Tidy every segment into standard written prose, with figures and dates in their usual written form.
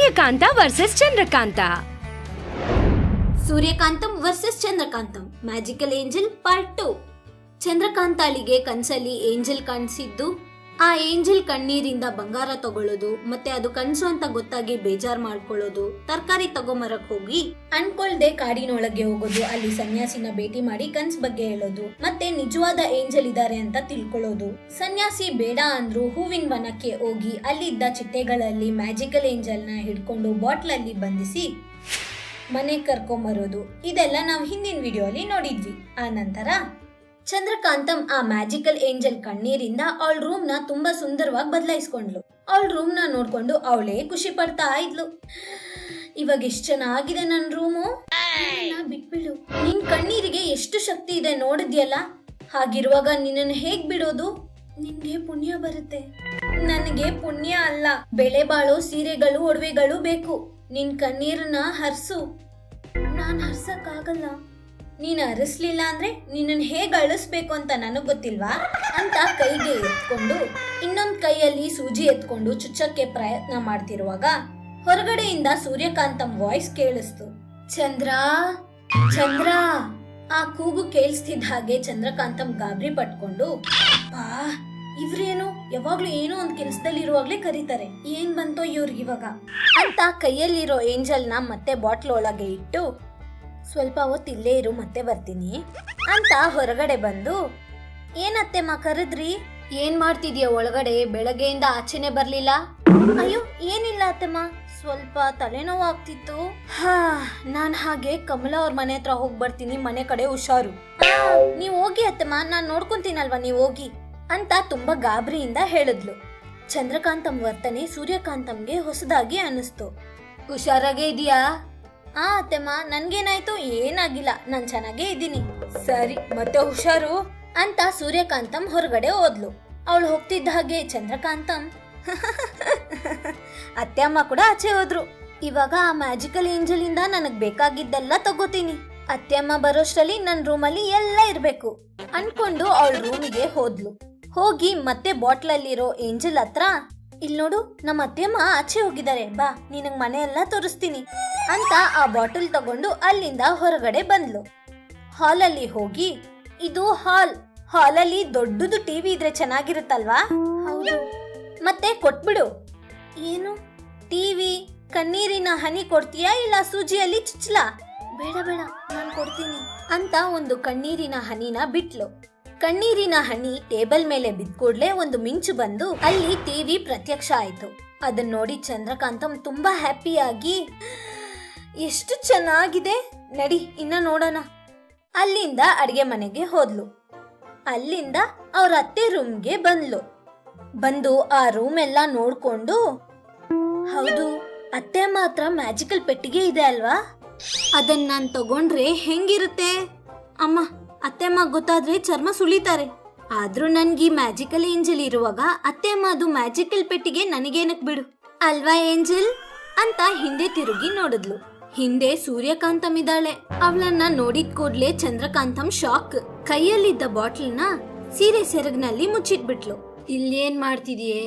Suryakanta versus Chandrakanta. Suryakantam versus Chandrakantam magical angel part 2. ಚಂದ್ರಕಾಂತಾಳಿಗೆ ಕನ್ಸಲ್ಲಿ angel ಕಾಣಿಸಿದ್ದು, ಆ ಏಂಜಲ್ ಕಣ್ಣೀರಿಂದ ಬಂಗಾರ ತಗೊಳ್ಳೋದು, ಮತ್ತೆ ಅದು ಕನ್ಸು ಅಂತ ಗೊತ್ತಾಗಿ ಬೇಜಾರ್ ಮಾಡ್ಕೊಳ್ಳೋದು, ತರಕಾರಿ ತಗೊಂಬರಕ್ ಹೋಗಿ ಅನ್ಕೊಳ್ದೆ ಕಾಡಿನೊಳಗೆ ಹೋಗೋದು, ಅಲ್ಲಿ ಸನ್ಯಾಸಿನ ಭೇಟಿ ಮಾಡಿ ಕನ್ಸ್ ಬಗ್ಗೆ ಹೇಳೋದು, ಮತ್ತೆ ನಿಜವಾದ ಏಂಜಲ್ ಇದಾರೆ ಅಂತ ತಿಳ್ಕೊಳ್ಳೋದು. ಸನ್ಯಾಸಿ ಬೇಡ ಅಂದ್ರು ಹೂವಿನ ವನಕ್ಕೆ ಹೋಗಿ ಅಲ್ಲಿದ್ದ ಚಿಟ್ಟೆಗಳಲ್ಲಿ ಮ್ಯಾಜಿಕಲ್ ಏಂಜಲ್ ನ ಹಿಡ್ಕೊಂಡು ಬಾಟ್ಲ್ ಅಲ್ಲಿ ಬಂಧಿಸಿ ಮನೆ ಕರ್ಕೊಂಬರೋದು. ಇದೆಲ್ಲ ನಾವು ಹಿಂದಿನ ವಿಡಿಯೋ ಅಲ್ಲಿ ನೋಡಿದ್ವಿ. ಆ ನಂತರ ಚಂದ್ರಕಾಂತಂ ಆ ಮ್ಯಾಜಿಕಲ್ ಏಂಜಲ್ ಕಣ್ಣೀರಿಂದ ಅವಳ ರೂಮ್ ನ ತುಂಬಾ ಸುಂದರವಾಗಿ ಬದಲಾಯಿಸ್ಕೊಂಡ್ಲು. ಅವಳ ರೂಮ್ ನ ನೋಡ್ಕೊಂಡು ಅವಳೇ ಖುಷಿ ಪಡ್ತಾ ಇದ್ಲು. ಇವಾಗ ಎಷ್ಟ್ ಚೆನ್ನಾಗಿದೆ ನನ್ ರೂಮು, ಬಿಟ್ಬಿಡು. ನಿನ್ ಕಣ್ಣೀರಿಗೆ ಎಷ್ಟು ಶಕ್ತಿ ಇದೆ ನೋಡಿದ್ಯಲ್ಲ, ಹಾಗಿರುವಾಗ ನಿನ್ನನ್ನು ಹೇಗ್ ಬಿಡೋದು? ನಿನ್ಗೆ ಪುಣ್ಯ ಬರುತ್ತೆ. ನನಗೆ ಪುಣ್ಯ ಅಲ್ಲ, ಬೆಲೆ ಬಾಳೋ ಸೀರೆಗಳು ಒಡವೆಗಳು ಬೇಕು. ನಿನ್ ಕಣ್ಣೀರನ್ನ ಹರ್ಸು. ನಾನ್ ಹರ್ಸಕ್ಕಾಗಲ್ಲ. ನೀನ್ ಹರಿಸ್ಲಿಲ್ಲ ಅಂದ್ರೆ ನಿನ್ನನ್ ಹೇಗ್ ಅಳಿಸ್ಬೇಕು ಅಂತ ನನಗ್ ಗೊತ್ತಿಲ್ವಾ ಅಂತ ಕೈಗೆ ಎತ್ಕೊಂಡು ಇನ್ನೊಂದ್ ಕೈಯಲ್ಲಿ ಸೂಜಿ ಎತ್ಕೊಂಡು ಚುಚ್ಚಕ್ಕೆ ಪ್ರಯತ್ನ ಮಾಡ್ತಿರುವಾಗ ಹೊರಗಡೆಯಿಂದ ಸೂರ್ಯಕಾಂತಂ ವಾಯ್ಸ್ ಕೇಳಿಸ್ತು. ಚಂದ್ರ ಚಂದ್ರ. ಆ ಕೂಗು ಕೇಳಿಸ್ತಿದ್ದ ಹಾಗೆ ಚಂದ್ರಕಾಂತಂ ಗಾಬರಿ ಪಟ್ಕೊಂಡು, ಬಾ, ಇವ್ರೇನು ಯಾವಾಗ್ಲೂ ಏನೋ ಒಂದ್ ಕೆಲಸದಲ್ಲಿರುವಾಗ್ಲೇ ಕರೀತಾರೆ, ಏನ್ ಬಂತೋ ಇವ್ರಿಗಿವಾಗ ಅಂತ ಕೈಯಲ್ಲಿರೋ ಏಂಜಲ್ ನ ಮತ್ತೆ ಬಾಟ್ಲ್ ಒಳಗೆ ಇಟ್ಟು, ಸ್ವಲ್ಪ ಹೊತ್ತು ಇಲ್ಲೇ ಇರು, ಮತ್ತೆ ಬರ್ತೀನಿ ಅಂತ ಹೊರಗಡೆ ಬಂದು, ಏನತ್ತೆಮ್ಮ ಕರೆದ್ರಿ? ಏನ್ ಮಾಡ್ತಿದ್ಯಾ ಒಳಗಡೆ? ಬೆಳಗ್ಗೆಯಿಂದ ಆಚೆನೆ ಬರ್ಲಿಲ್ಲ. ಅಯ್ಯೋ ಏನಿಲ್ಲ ಅತ್ತೆಮ್ಮ, ಸ್ವಲ್ಪ ತಲೆನೋವು ಆಗ್ತಿತ್ತು. ನಾನ್ ಹಾಗೆ ಕಮಲಾ ಅವ್ರ ಮನೆ ಹತ್ರ ಹೋಗಿ ಬರ್ತೀನಿ, ಮನೆ ಕಡೆ ಹುಷಾರು. ನೀವ್ ಹೋಗಿ ಅತ್ತೆಮ್ಮ, ನಾನ್ ನೋಡ್ಕೊಂತೀನಲ್ವಾ, ನೀವ್ ಹೋಗಿ ಅಂತ ತುಂಬಾ ಗಾಬರಿಯಿಂದ ಹೇಳಿದ್ಲು. ಚಂದ್ರಕಾಂತಂ ವರ್ತನೆ ಸೂರ್ಯಕಾಂತಂಗೆ ಹೊಸದಾಗಿ ಅನಿಸ್ತು. ಹುಷಾರಾಗೇ ಇದೀಯಾ? ಅತ್ತೆಮ್ಮ, ನನ್ಗೇನಾಯ್ತು? ಏನಾಗಿಲ್ಲ, ನಾನ್ ಚೆನ್ನಾಗೇ ಇದ್ದೀನಿ. ಸರಿ, ಮತ್ತೆ ಹುಷಾರು ಅಂತ ಸೂರ್ಯಕಾಂತಂ ಹೊರಗಡೆ ಹೋದ್ಲು. ಅವಳು ಹೋಗ್ತಿದ್ದ ಹಾಗೆ ಚಂದ್ರಕಾಂತಂ ಅತ್ತೆ ಅಮ್ಮ ಕೂಡ ಆಚೆ ಹೋದ್ರು. ಇವಾಗ ಆ ಮ್ಯಾಜಿಕಲ್ ಏಂಜಲ್ ಇಂದ ನನಗ್ ಬೇಕಾಗಿದ್ದೆಲ್ಲ ತಗೋತೀನಿ. ಅತ್ತೆ ಅಮ್ಮ ಬರೋಷ್ಟರಲ್ಲಿ ನನ್ ರೂಮಲ್ಲಿ ಎಲ್ಲ ಇರ್ಬೇಕು ಅನ್ಕೊಂಡು ಅವಳ ರೂಮಿಗೆ ಹೋದ್ಲು. ಹೋಗಿ ಮತ್ತೆ ಬಾಟ್ಲ್ ಅಲ್ಲಿರೋ ಏಂಜಲ್ ಹತ್ರ, ಇಲ್ ನೋಡು, ನಮ್ಮ ಅತ್ತೆಮ್ಮ ಆಚೆ ಹೋಗಿದ್ದಾರೆ, ಬಾ, ನಿನಗ್ ಮನೆ ಎಲ್ಲ ತೋರಿಸ್ತೀನಿ ಅಂತ ಆ ಬಾಟಲ್ ತಗೊಂಡು ಅಲ್ಲಿಂದ ಹೊರಗಡೆ ಬಂದ್ಲು. ಹಾಲಲ್ಲಿ ಹೋಗಿ, ಇದು ಹಾಲಲ್ಲಿ ದೊಡ್ಡದು ಟಿವಿ ಇದ್ರೆ ಚೆನ್ನಾಗಿರುತ್ತಲ್ವಾ? ಹೌದು. ಮತ್ತೆ ಕೊಟ್ಬಿಡು. ಏನು ಟಿವಿ? ಕಣ್ಣೀರಿನ ಹನಿ ಕೊಡ್ತೀಯಾ ಇಲ್ಲ ಸೂಜಿಯಲ್ಲಿ ಚುಚ್ಚಲಾ? ಬೇಡ ಬೇಡ, ನಾನ್ ಕೊಡ್ತೀನಿ ಅಂತ ಒಂದು ಕಣ್ಣೀರಿನ ಹನಿನ ಬಿಟ್ಲು. ಕಣ್ಣೀರಿನ ಹನಿ ಟೇಬಲ್ ಮೇಲೆ ಬಿದ್ಕೂಡ್ಲೆ ಒಂದು ಮಿಂಚು ಬಂದು ಅಲ್ಲಿ ಟಿವಿ ಪ್ರತ್ಯಕ್ಷ ಆಯ್ತು. ಅದನ್ನ ನೋಡಿ ಚಂದ್ರಕಾಂತಂ ತುಂಬಾ ಹ್ಯಾಪಿಯಾಗಿ, ಎಷ್ಟು ಚೆನ್ನಾಗಿದೆ, ನಡಿ ಇನ್ನ ನೋಡೋಣ. ಅಲ್ಲಿಂದ ಅಡಿಗೆ ಮನೆಗೆ ಹೋದ್ಲು. ಅಲ್ಲಿಂದ ಅವ್ರ ಅತ್ತೆ ರೂಮ್ಗೆ ಬಂದು ಆ ರೂಮ್ ಎಲ್ಲ ನೋಡ್ಕೊಂಡು, ಹೌದು, ಅತ್ತೆ ಮಾತ್ರ ಮ್ಯಾಜಿಕಲ್ ಪೆಟ್ಟಿಗೆ ಇದೆ ಅಲ್ವಾ, ಅದನ್ನ ನಾನ್ ತಗೊಂಡ್ರೆ ಹೆಂಗಿರುತ್ತೆ? ಅಮ್ಮ, ಅತ್ತೆಮ್ಮ ಗೊತ್ತಾದ್ರೆ ಚರ್ಮ ಸುಳಿತಾರೆ. ಆದ್ರೂ ನನ್ಗೆ ಮ್ಯಾಜಿಕಲ್ ಏಂಜಲ್ ಇರುವಾಗ ಅತ್ತೆಮ್ಮ ಅದು ಮ್ಯಾಜಿಕಲ್ ಪೆಟ್ಟಿಗೆ ನನಗೇನಕ್ ಬಿಡು, ಅಲ್ವಾ ಏಂಜಲ್ ಅಂತ ಹಿಂದೆ ತಿರುಗಿ ನೋಡಿದ್ಲು. ಹಿಂದೆ ಸೂರ್ಯಕಾಂತಂ ಇದ್ದಾಳೆ. ಅವಳನ್ನ ನೋಡಿದ ಕೂಡ್ಲೆ ಚಂದ್ರಕಾಂತಂ ಶಾಕ್. ಕೈಯಲ್ಲಿದ್ದ ಬಾಟ್ಲ್ ನ ಸೀರೆ ಸೆರಗ್ನಲ್ಲಿ ಮುಚ್ಚಿಟ್ಬಿಟ್ಲು. ಇಲ್ಲೇನ್ ಮಾಡ್ತಿದೀಯೇ?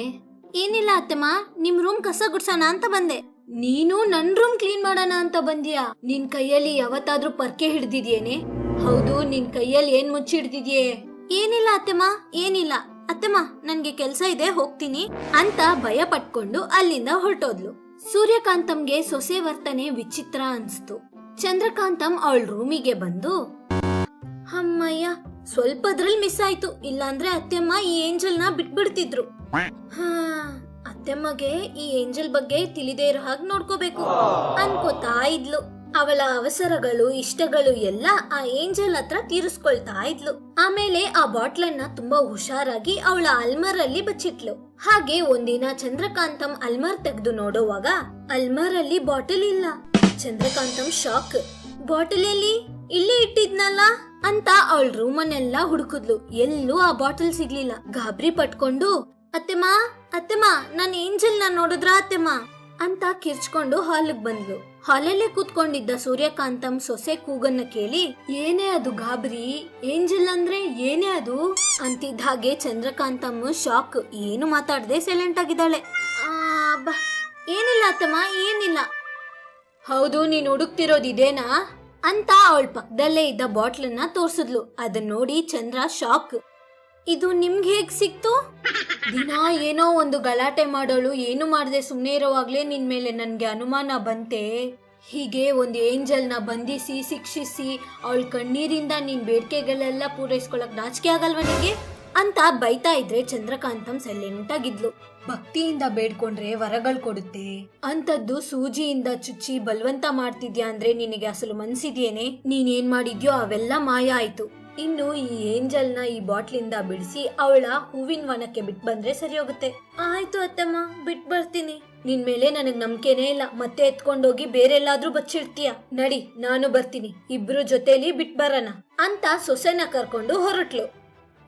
ಏನಿಲ್ಲ ಅತ್ತೆಮ್ಮ, ನಿಮ್ ರೂಮ್ ಕಸ ಗುಡ್ಸೋಣ ಅಂತ ಬಂದೆ. ನೀನು ನನ್ ರೂಮ್ ಕ್ಲೀನ್ ಮಾಡೋಣ ಅಂತ ಬಂದಿಯಾ? ನಿನ್ ಕೈಯಲ್ಲಿ ಯಾವತ್ತಾದ್ರೂ ಪರ್ಕೆ ಹಿಡ್ದಿದ್ಯೇನೆ? ಹೌದು, ನಿನ್ ಕೈಯಲ್ಲಿ ಏನ್ ಮುಚ್ಚಿಡ್ತಿದ್ಯೆ? ಏನಿಲ್ಲ ಅತ್ತೆಮ್ಮ, ಏನಿಲ್ಲ ಅತ್ತೆಮ್ಮ, ನನ್ಗೆ ಕೆಲ್ಸ ಇದೆ, ಹೋಗ್ತೀನಿ ಅಂತ ಭಯ ಪಟ್ಕೊಂಡು ಅಲ್ಲಿಂದ ಹೊರಟೋದ್ಲು. ಸೂರ್ಯಕಾಂತಂಗೆ ಸೊಸೆ ವರ್ತನೆ ವಿಚಿತ್ರ ಅನ್ಸ್ತು. ಚಂದ್ರಕಾಂತಂ ಅವಳ ರೂಮಿಗೆ ಬಂದು, ಅಮ್ಮಯ್ಯ, ಸ್ವಲ್ಪದ್ರಲ್ಲಿ ಮಿಸ್ ಆಯ್ತು, ಇಲ್ಲಾಂದ್ರೆ ಅತ್ತೆಮ್ಮ ಈ ಏಂಜಲ್ ನ ಬಿಟ್ಬಿಡ್ತಿದ್ರು. ಅತ್ತೆಮ್ಮಗೆ ಈ ಏಂಜಲ್ ಬಗ್ಗೆ ತಿಳಿದೇ ಇರೋ ಹಾಗೆ ನೋಡ್ಕೋಬೇಕು ಅನ್ಕೋತಾ ಇದ್ಲು. ಅವಳ ಅವಸರಗಳು ಇಷ್ಟಗಳು ಎಲ್ಲ ಆ ಏಂಜಲ್ ಹತ್ರ ತೀರಿಸ್ಕೊಳ್ತಾ ಇದ್ಲು. ಆಮೇಲೆ ಆ ಬಾಟ್ಲನ್ನ ತುಂಬಾ ಹುಷಾರಾಗಿ ಅವಳ ಅಲ್ಮಾರಲ್ಲಿ ಬಚ್ಚಿಟ್ಲು. ಹಾಗೆ ಒಂದಿನ ಚಂದ್ರಕಾಂತಂ ಅಲ್ಮಾರ್ ತೆಗೆದು ನೋಡುವಾಗ ಅಲ್ಮಾರಲ್ಲಿ ಬಾಟಲ್ ಇಲ್ಲ. ಚಂದ್ರಕಾಂತಂ ಶಾಕ್. ಬಾಟಲ್ ಎಲ್ಲಿ? ಇಲ್ಲೇ ಇಟ್ಟಿದ್ನಲ್ಲ ಅಂತ ಅವಳ ರೂಮನ್ನೆಲ್ಲ ಹುಡುಕಿದ್ಲು. ಎಲ್ಲೂ ಆ ಬಾಟಲ್ ಸಿಗ್ಲಿಲ್ಲ. ಗಾಬರಿ ಪಟ್ಕೊಂಡು, ಅತ್ತೆಮ್ಮ ಅತ್ತೆಮ್ಮ, ನನ್ ಏಂಜಲ್ ನ ನೋಡಿದ್ರ ಅತ್ತೆಮ್ಮ ಅಂತ ಕಿರ್ಚ್ಕೊಂಡು ಹಾಲಿಗೆ ಬಂದ್ಲು. ಹಾಲಲ್ಲೇ ಕೂತ್ಕೊಂಡಿದ್ದ ಸೂರ್ಯಕಾಂತಂ ಸೊಸೆ ಕೂಗನ್ನ ಕೇಳಿ, ಏನೇ ಅದು ಗಾಬರಿ? ಏಂಜಲ್ ಅಂದ್ರೆ ಏನೇ ಅದು ಅಂತಿದ್ದ ಹಾಗೆ ಚಂದ್ರಕಾಂತಂ ಶಾಕ್. ಏನು ಮಾತಾಡದೆ ಸೈಲೆಂಟ್ ಆಗಿದ್ದಾಳೆ. ಏನಿಲ್ಲ ಅತ್ತಮ್ಮ, ಏನಿಲ್ಲ. ಹೌದು, ನೀನ್ ಹುಡುಕ್ತಿರೋದು ಇದೇನಾ ಅಂತ ಅವಳ ಪಕ್ಕದಲ್ಲೇ ಇದ್ದ ಬಾಟ್ಲನ್ನ ತೋರ್ಸಿದ್ಲು. ಅದನ್ನ ನೋಡಿ ಚಂದ್ರ ಶಾಕ್. ಇದು ನಿಮ್ಗೆ ಹೇಗ್ ಸಿಕ್ತು? ದಿನ ಏನೋ ಒಂದು ಗಲಾಟೆ ಮಾಡೋಳು, ಏನು ಮಾಡದೆ ಸುಮ್ಮನೆ ಇರೋವಾಗ್ಲೇ ನಿನ್ ಮೇಲೆ ನನ್ಗೆ ಅನುಮಾನ ಬಂತೆ. ಹೀಗೆ ಒಂದು ಏಂಜಲ್ನ ಬಂಧಿಸಿ ಶಿಕ್ಷಿಸಿ ಅವಳ ಕಣ್ಣೀರಿಂದ ನಿನ್ ಬೇಡಿಕೆಗಳೆಲ್ಲ ಪೂರೈಸ್ಕೊಳಕ್ ನಾಚಿಕೆ ಆಗಲ್ವ ನಿಂಗೆ ಅಂತ ಬೈತಾ ಇದ್ರೆ ಚಂದ್ರಕಾಂತಂ ಸೈಲೆಂಟ್ ಆಗಿದ್ಲು. ಭಕ್ತಿಯಿಂದ ಬೇಡ್ಕೊಂಡ್ರೆ ವರಗಳು ಕೊಡುತ್ತೆ ಅಂತದ್ದು ಸೂಜಿಯಿಂದ ಚುಚ್ಚಿ ಬಲವಂತ ಮಾಡ್ತಿದ್ಯಾ ಅಂದ್ರೆ ನಿನಗೆ ಅಸಲು ಮನ್ಸಿದ್ಯೇನೆ? ನೀನೇನ್ ಮಾಡಿದ್ಯೋ ಅವೆಲ್ಲ ಮಾಯ ಆಯ್ತು. ಇನ್ನು ಈ ಏಂಜಲ್ನ ಈ ಬಾಟ್ಲಿಂದ ಬಿಡಿಸಿ ಅವಳ ಹೂವಿನ ವನಕ್ಕೆ ಬಿಟ್ ಬಂದ್ರೆ ಸರಿ ಹೋಗುತ್ತೆ. ಆಯ್ತು ಅತ್ತಮ್ಮ, ಬಿಟ್ ಬರ್ತೀನಿ. ನಿನ್ ಮೇಲೆ ನನಗ್ ನಂಬಿಕೆನೇ ಇಲ್ಲ. ಮತ್ತೆ ಎತ್ಕೊಂಡೋಗಿ ಬೇರೆಲ್ಲಾದ್ರೂ ಬಚ್ಚಿಡ್ತೀಯ. ನಡಿ, ನಾನು ಬರ್ತೀನಿ, ಇಬ್ರು ಜೊತೆಲಿ ಬಿಟ್ ಬರೋಣ ಅಂತ ಸೊಸೆನ ಕರ್ಕೊಂಡು ಹೊರಟ್ಲು.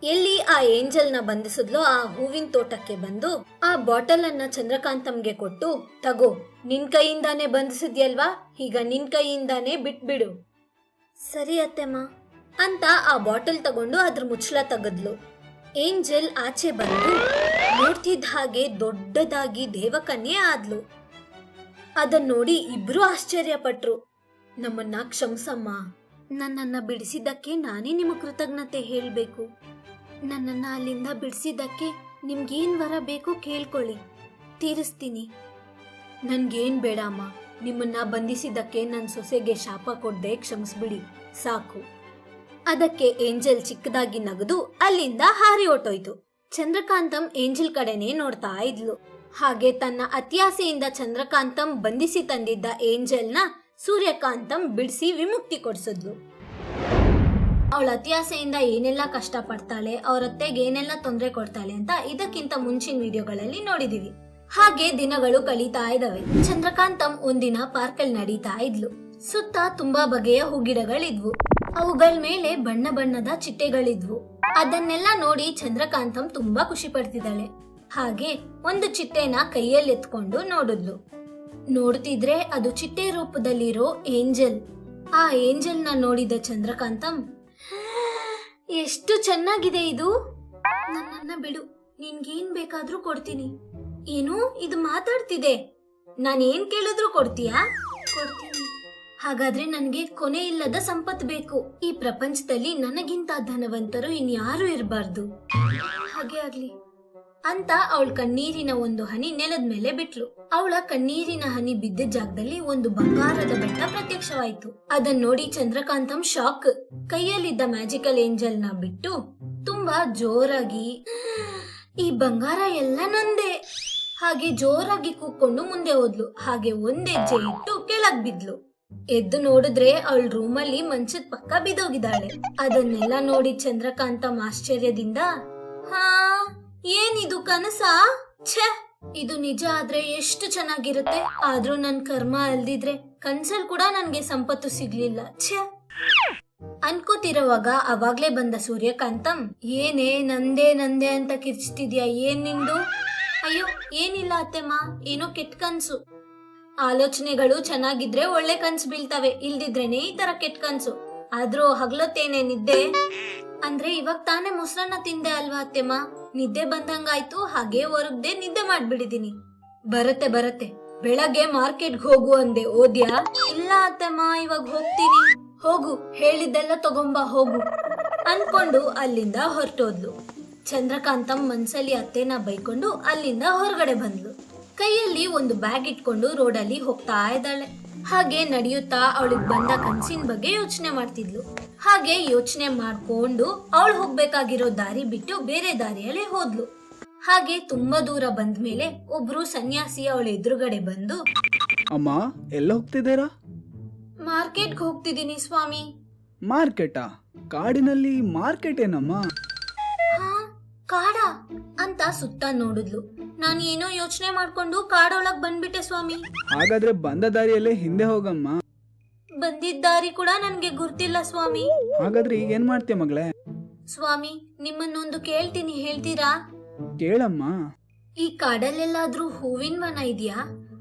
ಎಲ್ಲಿ ಆ ಏಂಜಲ್ನ ಬಂಧಿಸಿದ್ಲೋ ಆ ಹೂವಿನ ತೋಟಕ್ಕೆ ಬಂದು ಆ ಬಾಟಲ್ ಅನ್ನ ಚಂದ್ರಕಾಂತಂಗೆ ಕೊಟ್ಟು, ತಗೋ, ನಿನ್ ಕೈಯಿಂದಾನೇ ಬಂಧಿಸಿದ್ಯಲ್ವಾ, ಈಗ ನಿನ್ ಕೈಯಿಂದಾನೇ ಬಿಟ್ಬಿಡು. ಸರಿ ಅತ್ತೆಮ್ಮ ಅಂತ ಆ ಬಾಟಲ್ ತಗೊಂಡು ಅದ್ರ ಮುಚ್ಚಳ ತೆಗೆದ್ಲು. ಏಂಜಲ್ ಆಚೆ ಬಂದು ನೋಡ್ತಿದ್ದ ಹಾಗೆ ದೊಡ್ಡದಾಗಿ ದೇವಕನ್ಯೆ ಆದ್ಲು. ಅದನ್ನ ನೋಡಿ ಇಬ್ರು ಆಶ್ಚರ್ಯ ಪಟ್ರು. ನಮ್ಮನ್ನ ಕ್ಷಮಿಸಮ್ಮ, ನನ್ನನ್ನ ಬಿಡಿಸಿದ್ದಕ್ಕೆ ನಾನೇ ನಿಮ್ಮ ಕೃತಜ್ಞತೆ ಹೇಳ್ಬೇಕು. ನನ್ನನ್ನ ಅಲ್ಲಿಂದ ಬಿಡಿಸಿದ್ದಕ್ಕೆ ನಿಮ್ಗೇನ್ ವರ ಬೇಕು ಕೇಳ್ಕೊಳ್ಳಿ, ತೀರಿಸ್ತೀನಿ. ನನ್ಗೇನ್ ಬೇಡ ಅಮ್ಮ, ನಿಮ್ಮನ್ನ ಬಂಧಿಸಿದ್ದಕ್ಕೆ ನನ್ನ ಸೊಸೆಗೆ ಶಾಪ ಕೊಡ್ದೆ ಕ್ಷಮಿಸ್ಬಿಡಿ ಸಾಕು. ಅದಕ್ಕೆ ಏಂಜಲ್ ಚಿಕ್ಕದಾಗಿ ನಗದು ಅಲ್ಲಿಂದ ಹಾರಿ ಹೊಟ್ಟೋಯ್ತು. ಚಂದ್ರಕಾಂತಂ ಏಂಜಲ್ ಕಡೆನೇ ನೋಡ್ತಾ ಇದ್ಲು. ಹಾಗೆ ತನ್ನ ಅತ್ಯಾಸೆಯಿಂದ ಚಂದ್ರಕಾಂತಂ ಬಂಧಿಸಿ ತಂದಿದ್ದ ಏಂಜಲ್ನ ಸೂರ್ಯಕಾಂತಂ ಬಿಡಿಸಿ ವಿಮುಕ್ತಿ ಕೊಡಿಸಿದ್ಲು. ಅವಳ ಅತ್ಯಾಸೆಯಿಂದ ಏನೆಲ್ಲ ಕಷ್ಟ ಪಡ್ತಾಳೆ, ಅವ್ರ ಅತ್ತೆಗೆ ಏನೆಲ್ಲ ತೊಂದರೆ ಕೊಡ್ತಾಳೆ ಅಂತ ಇದಕ್ಕಿಂತ ಮುಂಚಿನ ವಿಡಿಯೋಗಳಲ್ಲಿ ನೋಡಿದೀವಿ. ಹಾಗೆ ದಿನಗಳು ಕಳೀತಾ ಇದಾವೆ. ಚಂದ್ರಕಾಂತಂ ಒಂದಿನ ಪಾರ್ಕಲ್ಲಿ ನಡೀತಾ ಇದ್ಲು. ಸುತ್ತ ತುಂಬಾ ಬಗೆಯ ಹೂಗಿಡಗಳಿದ್ವು. ಅವುಗಳ ಮೇಲೆ ಬಣ್ಣ ಬಣ್ಣದ ಚಿಟ್ಟೆಗಳಿದ್ವು. ಅದನ್ನೆಲ್ಲ ನೋಡಿ ಚಂದ್ರಕಾಂತಂ ತುಂಬಾ ಖುಷಿ ಪಡ್ತಿದ್ದಾಳೆ. ಹಾಗೆ ಒಂದು ಚಿಟ್ಟೆನ ಕೈಯಲ್ಲಿ ಎತ್ಕೊಂಡು ನೋಡಿದ್ಲು. ನೋಡ್ತಿದ್ರೆ ಅದು ಚಿಟ್ಟೆ ರೂಪದಲ್ಲಿರೋ ಏಂಜಲ್. ಆ ಏಂಜಲ್ನ ನೋಡಿದ ಚಂದ್ರಕಾಂತಂ, ಎಷ್ಟು ಚೆನ್ನಾಗಿದೆ ಇದು, ನನ್ನನ್ನ ಬಿಡು, ನಿನ್ಗೇನ್ ಬೇಕಾದ್ರೂ ಕೊಡ್ತೀನಿ. ಏನು ಇದು ಮಾತಾಡ್ತಿದೆ? ನಾನೇನ್ ಕೇಳಿದ್ರು ಕೊಡ್ತೀಯಾ? ಕೊಡ್ತೀನಿ. ಹಾಗಾದ್ರೆ ನನ್ಗೆ ಕೊನೆ ಇಲ್ಲದ ಸಂಪತ್ತು ಬೇಕು. ಈ ಪ್ರಪಂಚದಲ್ಲಿ ನನಗಿಂತ ಧನವಂತರು ಇನ್ಯಾರು ಇರಬಾರ್ದು. ಹಾಗೆ ಆಗ್ಲಿ ಅಂತ ಅವಳ ಕಣ್ಣೀರಿನ ಒಂದು ಹನಿ ನೆಲದ ಮೇಲೆ ಬಿಟ್ಲು. ಅವಳ ಕಣ್ಣೀರಿನ ಹನಿ ಬಿದ್ದ ಜಾಗದಲ್ಲಿ ಒಂದು ಬಂಗಾರದ ಬೆಟ್ಟ ಪ್ರತ್ಯಕ್ಷವಾಯಿತು. ಅದನ್ನ ನೋಡಿ ಚಂದ್ರಕಾಂತಂ ಶಾಕ್. ಕೈಯಲ್ಲಿದ್ದ ಮ್ಯಾಜಿಕಲ್ ಏಂಜಲ್ ನ ಬಿಟ್ಟು ತುಂಬಾ ಜೋರಾಗಿ, ಈ ಬಂಗಾರ ಎಲ್ಲ ನಂದೇ ಹಾಗೆ ಜೋರಾಗಿ ಕೂಕ್ಕೊಂಡು ಮುಂದೆ ಹೋದ್ಲು. ಹಾಗೆ ಒಂದ್ ಹೆಜ್ಜೆ ಇಟ್ಟು ಕೆಳಗ್ ಬಿದ್ಲು. ಎದ್ದು ನೋಡಿದ್ರೆ ಅವಳ ರೂಮಲ್ಲಿ ಮಂಚದ ಪಕ್ಕ ಬಿದ್ದೋಗಿದ್ದಾಳೆ. ಅದನ್ನೆಲ್ಲ ನೋಡಿ ಚಂದ್ರಕಾಂತಂ ಆಶ್ಚರ್ಯದಿಂದ, ಹಾ, ಏನಿದು ಕನಸಾ? ಛೆ, ಇದು ನಿಜ ಆದ್ರೆ ಎಷ್ಟು ಚೆನ್ನಾಗಿರುತ್ತೆ. ಆದ್ರೂ ನನ್ ಕರ್ಮ ಅಲ್ದಿದ್ರೆ ಕನ್ಸಲ್ ಕೂಡ ನನ್ಗೆ ಸಂಪತ್ತು ಸಿಗ್ಲಿಲ್ಲ. ಛೆ ಅನ್ಕೋತಿರುವಾಗ ಅವಾಗ್ಲೇ ಬಂದ ಸೂರ್ಯಕಾಂತಂ, ಏನೇ ನಂದೇ ನಂದೇ ಅಂತ ಕಿರ್ಚ್ತಿದ್ಯಾ, ಏನ್ ನಿಂದು? ಅಯ್ಯೋ ಏನಿಲ್ಲ ಅತ್ತೆಮ್ಮ, ಏನೋ ಕೆಟ್ಟ ಕನ್ಸು. ಆಲೋಚನೆಗಳು ಚೆನ್ನಾಗಿದ್ರೆ ಒಳ್ಳೆ ಕನ್ಸು ಬೀಳ್ತವೆ, ಇಲ್ದಿದ್ರೇನೆ ಈ ತರ ಕೆಟ್ಟ ಕನ್ಸು. ಆದ್ರೂ ಹಗ್ಲೊತ್ತೇನೆ ನಿದ್ದೆ ಅಂದ್ರೆ ಇವಾಗ ತಾನೇ ಮೊಸರನ್ನ ತಿಂದೆ ಅಲ್ವಾ ಅತ್ತೆಮ್ಮ, ನಿದ್ದೆ ಬಂದಂಗಾಯ್ತು. ಹಾಗೆ ಹೊರಗ್ದೆ ನಿದ್ದೆ ಮಾಡ್ಬಿಡಿದೀನಿ. ಬರತ್ತೆ ಬರತ್ತೆ, ಬೆಳಗ್ಗೆ ಮಾರ್ಕೆಟ್ಗೆ ಹೋಗು ಅಂದೆ, ಓದ್ಯಾ? ಇಲ್ಲ ಅತ್ತೆಮ್ಮ, ಇವಾಗ ಹೋಗ್ತೀನಿ. ಹೋಗು, ಹೇಳಿದ್ದೆಲ್ಲ ತಗೊಂಬ ಹೋಗು ಅನ್ಕೊಂಡು ಅಲ್ಲಿಂದ ಹೊರಟೋದ್ಲು. ಚಂದ್ರಕಾಂತಂ ಮನ್ಸಲ್ಲಿ ಅತ್ತೆನ ಬೈಕೊಂಡು ಅಲ್ಲಿಂದ ಹೊರಗಡೆ ಬಂದ್ಲು. ಕೈಯಲ್ಲಿ ಒಂದು ಬ್ಯಾಗ್ ಇಟ್ಕೊಂಡು ರೋಡಲ್ಲಿ ಹೋಗ್ತಾ ಇದ್ದಾಳೆ. ಹಾಗೆ ನಡೆಯುತ್ತಾ ಅವಳಿಗೆ ಬಂದ ಕನ್ಸಿನ ಬಗ್ಗೆ ಯೋಚನೆ ಮಾಡ್ತಿದ್ಲು. ಹಾಗೆ ಯೋಚನೆ ಮಾಡ್ಕೊಂಡು ಅವಳು ಹೋಗ್ಬೇಕಾಗಿರೋ ದಾರಿ ಬಿಟ್ಟು ಬೇರೆ ದಾರಿಯಲ್ಲಿ ಹೋದ್ಲು. ಹಾಗೆ ತುಂಬಾ ದೂರ ಬಂದ ಮೇಲೆ ಒಬ್ರು ಸನ್ಯಾಸಿ ಅವಳ ಎದುರುಗಡೆ ಬಂದು, ಅಮ್ಮ ಎಲ್ಲ ಹೋಗ್ತಿದ್ದೀರಾ? ಮಾರ್ಕೆಟ್ಗೆ ಹೋಗ್ತಿದ್ದೀನಿ ಸ್ವಾಮಿ. ಮಾರ್ಕೆಟಾ? ಕಾಡಿನಲ್ಲಿ ಮಾರ್ಕೆಟ್ ಏನಮ್ಮ? ಹಾ, ಕಾಡ ಅಂತ ಸುತ್ತ ನೋಡಿದ್ಲು. ನಾನು ಏನೋ ಯೋಚನೆ ಮಾಡ್ಕೊಂಡು ಕಾಡೊಳಗ್ ಬಂದ್ಬಿಟ್ಟೆ ಸ್ವಾಮಿ. ಹಾಗಾದ್ರೆ ಬಂದ ದಾರಿಯಲ್ಲೇ ಹಿಂದೆ ಹೋಗಮ್ಮ. ಬಂದಿದ್ದ ದಾರಿ ಕೂಡ ನನ್ಗೆ ಗುರ್ತಿಲ್ಲ ಸ್ವಾಮಿ. ಹಾಗಾದ್ರೆ ಈಗ ಏನ್ ಮಾಡ್ತೀಯ ಮಗಳೇ? ಸ್ವಾಮಿ, ನಿಮ್ಮನ್ನೊಂದು ಕೇಳ್ತೀನಿ, ಹೇಳ್ತೀರಾ? ಕೇಳಮ್ಮ. ಈ ಕಾಡಲ್ಲೆಲ್ಲಾದ್ರೂ ಹೂವಿನ ವನ ಇದೆಯಾ?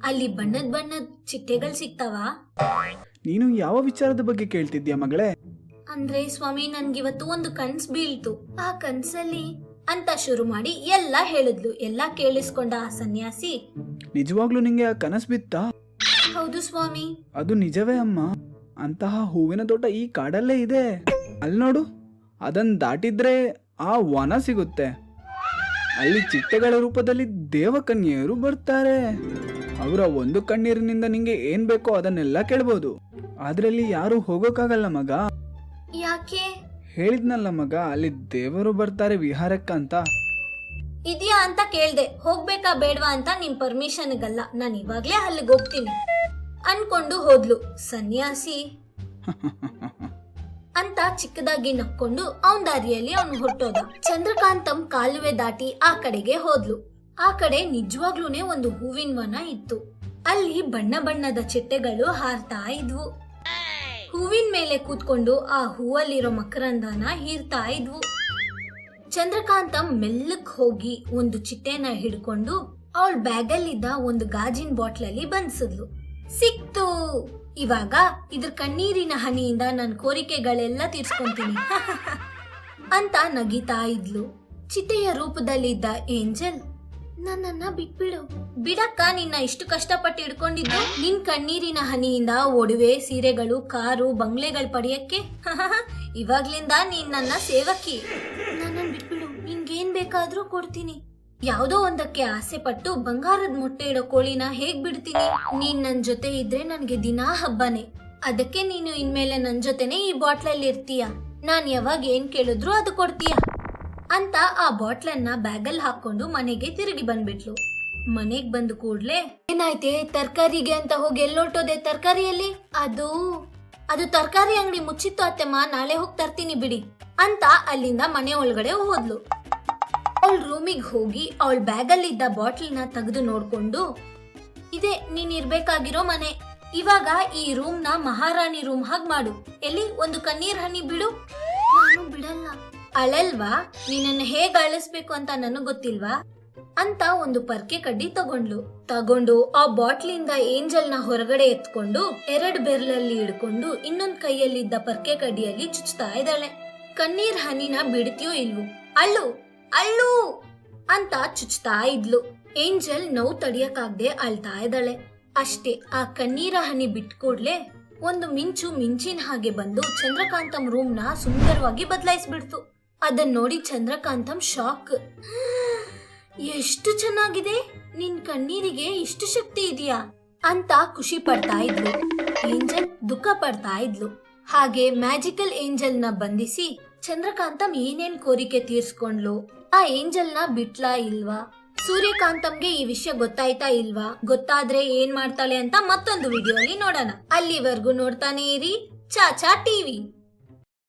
ಅಲ್ಲಿ ಬಣ್ಣದ ಬಣ್ಣದ ಚಿಟ್ಟೆಗಳು ಸಿಗ್ತಾವ? ನೀನು ಯಾವ ವಿಚಾರದ ಬಗ್ಗೆ ಕೇಳ್ತಿದ್ಯಾ ಮಗಳೇ? ಅಂದ್ರೆ ಸ್ವಾಮಿ, ನನ್ಗಿವತ್ತು ಒಂದು ಕನ್ಸ್ ಬೀಳ್ತು. ಆ ಕನ್ಸಲ್ಲಿ ಅಂತ ಶುರು ಮಾಡಿ ಎಲ್ಲ ಹೇಳಿದ್ಲು. ಎಲ್ಲ ಕೇಳಿಸ್ಕೊಂಡ ಆ ಸನ್ಯಾಸಿ, ನಿಜವಾಗ್ಲೂ ನಿಂಗೆ ಆ ಕನಸು ಬಿತ್ತಾ? ಹೌದು ಸ್ವಾಮಿ. ಅದು ನಿಜವೇ ಅಮ್ಮ. ಅಂತಹ ಹೂವಿನ ತೋಟ ಈ ಕಾಡಲ್ಲೇ ಇದೆ. ಅಲ್ಲಿ ನೋಡು, ಅದನ್ನ ದಾಟಿದ್ರೆ ಆ ವನ ಸಿಗುತ್ತೆ. ಅಲ್ಲಿ ಚಿಟ್ಟೆಗಳ ರೂಪದಲ್ಲಿ ದೇವಕನ್ಯೆಯರು ಬರ್ತಾರೆ. ಅವರ ಒಂದು ಕಣ್ಣೀರಿನಿಂದ ನಿಂಗೆ ಏನ್ ಬೇಕೋ ಅದನ್ನೆಲ್ಲ ಕೇಳ್ಬೋದು. ಆದ್ರೆ ಅಲ್ಲಿ ಯಾರು ಹೋಗೋಕ್ಕಾಗಲ್ಲ ಮಗ. ಯಾಕೆ? ಹೇಳಿದ್ನಲ್ಲ ಮಗ, ಅಲ್ಲಿ ದೇವರು ಬರ್ತಾರೆ ವಿಹಾರಕ್ಕಂತ. ಇದೆಯಾ ಅಂತ ಕೇಳ್ದೆ. ಹೋಗ್ಬೇಕಾ ಬೇಡ್ವಾ ಅಂತ ನಿಮ್ ಪರ್ಮಿಷನ್ಗಲ್ಲ, ನಾನು ಇವಾಗ್ಲೇ ಅಲ್ಲಿಗೆ ಹೋಗ್ತೀನಿ ಅನ್ಕೊಂಡು ಹೋದ್ಲು. ಸನ್ಯಾಸಿ ಅಂತ ಚಿಕ್ಕದಾಗಿ ನಕ್ಕೊಂಡು ಅವನ್ ದಾರಿಯಲ್ಲಿ ಅವನು ಹೊರಟೋದ. ಚಂದ್ರಕಾಂತಂ ಕಾಲುವೆ ದಾಟಿ ಆ ಕಡೆಗೆ ಹೋದ್ಲು. ಆ ಕಡೆ ನಿಜವಾಗ್ಲೂನೆ ಒಂದು ಹೂವಿನ ವನ ಇತ್ತು. ಅಲ್ಲಿ ಬಣ್ಣ ಬಣ್ಣದ ಚಿಟ್ಟೆಗಳು ಹಾರ್ತಾ ಇದ್ವು. ಹೂವಿನ ಮೇಲೆ ಕೂತ್ಕೊಂಡು ಆ ಹೂವಲ್ಲಿರೋ ಮಕರಂದನ ಹೀರ್ತಾ ಇದ್ವು. ಚಂದ್ರಕಾಂತಂ ಮೆಲ್ಲಕ್ ಹೋಗಿ ಒಂದು ಚಿಟ್ಟೆನ ಹಿಡ್ಕೊಂಡು ಅವಳ ಬ್ಯಾಗಲ್ಲಿದ್ದ ಒಂದು ಗಾಜಿನ ಬಾಟ್ಲಲ್ಲಿ ಬಂಧಿಸಿದ್ಲು. ಸಿಕ್ತು. ಇವಾಗ ಇದ್ರ ಕಣ್ಣೀರಿನ ಹನಿಯಿಂದ ನನ್ನ ಕೋರಿಕೆಗಳೆಲ್ಲ ತೀರ್ಸ್ಕೊಂತೀನಿ ಅಂತ ನಗಿತಾ ಇದ್ಲು. ಚಿಟ್ಟೆಯ ರೂಪದಲ್ಲಿದ್ದ ಏಂಜಲ್, ನನ್ನನ್ನ ಬಿಟ್ಬಿಡು. ಬಿಡಕ್ಕ, ನಿನ್ನ ಇಷ್ಟು ಕಷ್ಟಪಟ್ಟು ಹಿಡ್ಕೊಂಡಿದ್ದು ನಿನ್ ಕಣ್ಣೀರಿನ ಹನಿಯಿಂದ ಒಡವೆ, ಸೀರೆಗಳು, ಕಾರು, ಬಂಗ್ಲೆಗಳು ಪಡೆಯಕ್ಕೆ. ಇವಾಗ್ಲಿಂದ ನೀನ್ ನನ್ನ ಸೇವಕಿ. ನನ್ನನ್ ಬಿಟ್ಬಿಡು, ನಿನ್ಗೇನ್ ಬೇಕಾದ್ರೂ ಕೊಡ್ತೀನಿ. ಯಾವ್ದೋ ಒಂದಕ್ಕೆ ಆಸೆ ಪಟ್ಟು ಬಂಗಾರದ ಮೊಟ್ಟೆ ಇಡೋ ಕೋಳಿನ ಹೇಗ್ ಬಿಡ್ತೀನಿ? ನೀನ್ ನನ್ ಜೊತೆ ಇದ್ರೆ ನನ್ಗೆ ದಿನಾ ಹಬ್ಬನೇ. ಅದಕ್ಕೆ ನೀನು ಇನ್ಮೇಲೆ ನನ್ ಜೊತೆನೆ ಈ ಬಾಟ್ಲಲ್ಲಿ ಇರ್ತೀಯ. ನಾನ್ ಯಾವಾಗ ಏನ್ ಕೇಳಿದ್ರು ಅದು ಕೊಡ್ತೀಯ ಅಂತ ಆ ಬಾಟ್ಲನ್ನ ಬ್ಯಾಗಲ್ಲಿ ಹಾಕೊಂಡು ಮನೆಗೆ ತಿರುಗಿ ಬಂದ್ಬಿಟ್ಲು. ಮನೆಗ್ ಬಂದು ಕೂಡ್ಲೆ, ಏನಾಯ್ತೆ? ತರ್ಕಾರಿಗೆ ಅಂತ ಹೋಗಿ ಎಲ್ಲೊಟ್ಟೋದೆ? ತರ್ಕಾರಿಯಲ್ಲಿ ಅದು ತರ್ಕಾರಿ ಅಂಗಡಿ ಮುಚ್ಚಿತ್ತು ಅತ್ತೆಮ್ಮ, ನಾಳೆ ಹೋಗಿ ತರ್ತೀನಿ ಬಿಡಿ ಅಂತ ಅಲ್ಲಿಂದ ಮನೆ ಒಳಗಡೆ ಹೋದ್ಲು. ಅವಳ ರೂಮಿಗೆ ಹೋಗಿ ಅವಳ ಬ್ಯಾಗಲ್ಲಿದ್ದ ಬಾಟ್ಲಿನ ತೆಗೆದು ನೋಡ್ಕೊಂಡು, ಇದೇ ನೀನ್ ಇರ್ಬೇಕಾಗಿರೋ ಮನೆ. ಇವಾಗ ಈ ರೂಮ್ ನ ಮಹಾರಾಣಿ ರೂಮ್ ಹಾಗೆ ಮಾಡು. ಎಲ್ಲಿ ಒಂದು ಕಣ್ಣೀರ್ ಹನಿ ಬಿಡು. ನಾನು ಬಿಡಲ್ಲ. ಅಳಲ್ವಾ? ನೀನನ್ನ ಹೇಗ್ ಅಳಿಸ್ಬೇಕು ಅಂತ ನನಗ್ ಗೊತ್ತಿಲ್ವಾ ಅಂತ ಒಂದು ಪರ್ಕೆ ಕಡ್ಡಿ ತಗೊಂಡು ಆ ಬಾಟ್ಲಿಂದ ಏಂಜಲ್ ನ ಹೊರಗಡೆ ಎತ್ಕೊಂಡು 2 ಬೆರಳಲ್ಲಿ ಹಿಡ್ಕೊಂಡು ಇನ್ನೊಂದ್ ಕೈಯಲ್ಲಿದ್ದ ಪರ್ಕೆ ಕಡ್ಡಿಯಲ್ಲಿ ಚುಚ್ತಾ ಇದ್ದಾಳೆ. ಕಣ್ಣೀರ್ ಹನಿನ ಬಿಡ್ತೀಯೋ ಇಲ್ವೋ? ಅಳ್ಳು ಅಳ್ಳು ಅಂತ ಚುಚ್ತಾ ಇದ್ಲು. ಏಂಜಲ್ ನೋವು ತಡಿಯಕ್ಕಾಗ್ದೆ ಅಳ್ತಾ ಇದ್ದಾಳೆ. ಅಷ್ಟೇ, ಆ ಕಣ್ಣೀರ ಹನಿ ಬಿಟ್ಕೊಡ್ಲೆ ಒಂದು ಮಿಂಚಿನ ಹಾಗೆ ಬಂದು ಚಂದ್ರಕಾಂತಂ ರೂಮ್ ನ ಸುಂದರವಾಗಿ ಬದಲಾಯಿಸ್ಬಿಡ್ತು. ಅದನ್ನ ನೋಡಿ ಚಂದ್ರಕಾಂತಂ ಶಾಕ್. ಎಷ್ಟು ಚೆನ್ನಾಗಿದೆ, ನಿನ್ ಕಣ್ಣೀರಿಗೆ ಇಷ್ಟು ಶಕ್ತಿ ಇದೆಯಾ ಅಂತ ಖುಷಿ ಪಡ್ತಾ ಇದ್ಲು. ಏಂಜಲ್ ದುಃಖ ಪಡ್ತಾ ಇದ್ಲು. ಹಾಗೆ ಮ್ಯಾಜಿಕಲ್ ಏಂಜಲ್ ನ ಬಂಧಿಸಿ ಚಂದ್ರಕಾಂತಂ ಏನೇನ್ ಕೋರಿಕೆ ತೀರ್ಸ್ಕೊಂಡ್ಲು. ಆ ಏಂಜಲ್ ನ ಬಿಟ್ಲಾ ಇಲ್ವಾ? ಸೂರ್ಯಕಾಂತಂಗೆ ಈ ವಿಷಯ ಗೊತ್ತಾಯ್ತಾ ಇಲ್ವಾ? ಗೊತ್ತಾದ್ರೆ ಏನ್ ಮಾಡ್ತಾಳೆ ಅಂತ ಮತ್ತೊಂದು ವಿಡಿಯೋ ಅಲ್ಲಿ ನೋಡೋಣ. ಅಲ್ಲಿವರೆಗೂ ನೋಡ್ತಾನೆ ಇರಿ ಚಾಚಾ ಟಿವಿ.